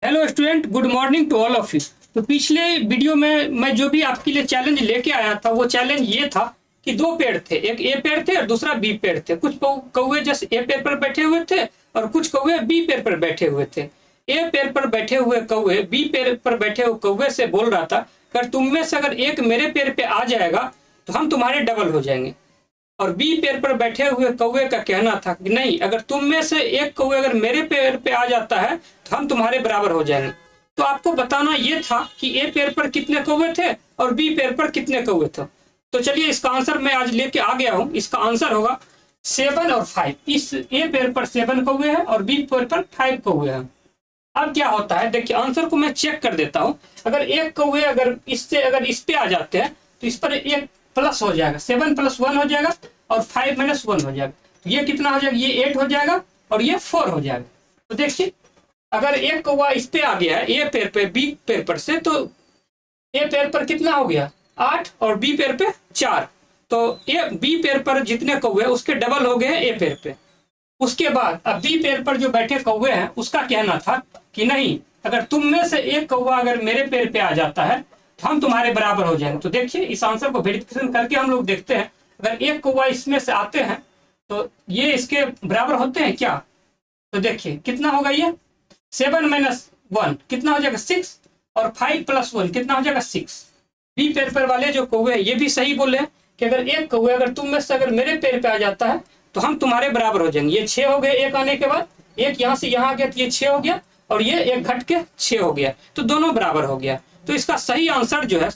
Hello student, good morning to all of you. तो पिछले video में मैं जो भी आपके लिए चैलेंज लेके आया था वो चैलेंज ये था कि दो पेड़ थे, एक ए पेड़ थे और दूसरा बी पेड़ थे। कुछ कौवे जैसे ए पेड़ पर बैठे हुए थे और कुछ कौवे बी पेड़ पर बैठे हुए थे। ए पेड़ पर बैठे हुए कौवे बी पेड़ पर बैठे हुए कौवे से बोल रहा था, अगर तुम में से अगर एक मेरे पेड़ पे आ जाएगा तो हम तुम्हारे डबल हो जाएंगे। और बी पेड़ पर बैठे हुए कौवे का कहना था कि नहीं, अगर तुम में से एक कौवे अगर मेरे पेड़ पे आ जाता है तो हम तुम्हारे बराबर हो जाएंगे। तो आपको बताना ये था कि ए पेड़ पर कितने कौवे थे और बी पेड़ पर कितने कौवे थे। तो चलिए इसका आंसर मैं आज लेके आ गया हूँ। इसका आंसर होगा 7 और 5। इस ए पेड़ पर 7 कौवे हैं और बी पेड़ पर 5 कौवे हैं। अब क्या होता है, देखिए आंसर को मैं चेक कर देता हूँ। अगर एक कौवे अगर इस पे आ जाते हैं तो इस पर एक प्लस हो जाएगा, 7 + 1 हो जाएगा और 5 - 1 हो जाएगा। तो ये कितना हो जाएगा, ये 8 हो जाएगा और ये 4 हो जाएगा। तो देखिए अगर एक कौवा इस पे आ गया है ए पेड़ पे बी पेड़ पर से, तो ए पेड़ पर कितना हो गया 8 और बी पेड़ पे 4। तो ए बी पेड़ पर जितने कौवे उसके डबल हो गए ए पेड़ पे। उसके बाद अब बी पेड़ पर जो बैठे कौवे हैं उसका कहना था कि नहीं, अगर तुम में से एक कौवा अगर मेरे पेड़ पे आ जाता है तो हम तुम्हारे बराबर हो जाएंगे। तो देखिए इस आंसर को वेरिफिकेशन करके हम लोग देखते हैं, अगर एक कौवा इसमें से आते हैं तो ये इसके बराबर होते हैं क्या। तो देखिए कितना होगा, ये 7 - 1 कितना हो जाएगा 6 और 5 + 1 कितना हो जाएगा 6। बी पेड़ पर वाले जो कौवे ये भी सही बोले कि अगर एक कौवे अगर तुम में से अगर मेरे पेड़ पे आ जाता है तो हम तुम्हारे बराबर हो जाएंगे। ये 6 हो गए एक आने के बाद, एक यहाँ से यहाँ आ गया तो ये 6 हो गया और ये एक घट के 6 हो गया, तो दोनों बराबर हो गया। तो इसका सही आंसर जो है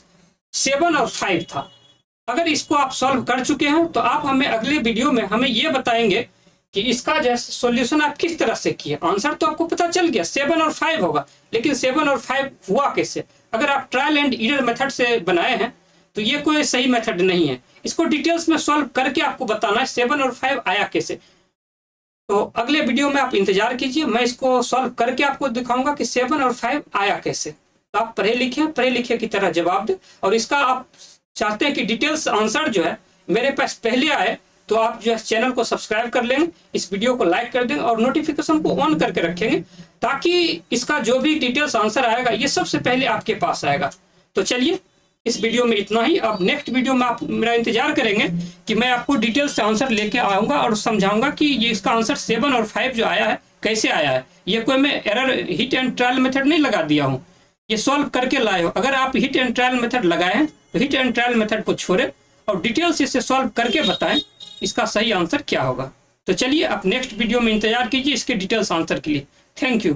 7 और 5 था। अगर इसको आप सॉल्व कर चुके हैं तो आप हमें अगले वीडियो में हमें ये बताएंगे कि इसका जो सॉल्यूशन आप किस तरह से किए। आंसर तो आपको पता चल गया 7 और 5 होगा, लेकिन 7 और 5 हुआ कैसे। अगर आप ट्रायल एंड एरर मेथड से बनाए हैं तो ये कोई सही मेथड नहीं है। इसको डिटेल्स में सॉल्व करके आपको बताना है 7 और 5 आया कैसे। तो अगले वीडियो में आप इंतजार कीजिए, मैं इसको सॉल्व करके आपको दिखाऊंगा कि 7 और 5 आया कैसे। तो आप पढ़े लिखे की तरह जवाब दें। और इसका आप चाहते हैं कि डिटेल्स आंसर जो है मेरे पास पहले आए तो आप जो है चैनल को सब्सक्राइब कर लेंगे, इस वीडियो को लाइक कर देंगे और नोटिफिकेशन को ऑन करके रखेंगे, ताकि इसका जो भी डिटेल्स आंसर आएगा ये सबसे पहले आपके पास आएगा। तो चलिए इस वीडियो में इतना ही। अब नेक्स्ट वीडियो में आप मेरा इंतजार करेंगे कि मैं आपको डिटेल्स से आंसर लेके आऊँगा और समझाऊंगा कि ये इसका आंसर 7 और 5 जो आया है कैसे आया है। ये कोई मैं error hit and trial method नहीं लगा दिया हूँ, ये सॉल्व करके लाए हो। अगर आप हिट एंड ट्रायल मेथड लगाए हैं तो हिट एंड ट्रायल मेथड को छोड़े और डिटेल्स इसे सॉल्व करके बताएं इसका सही आंसर क्या होगा। तो चलिए आप नेक्स्ट वीडियो में इंतजार कीजिए इसके डिटेल्स आंसर के लिए। Thank you.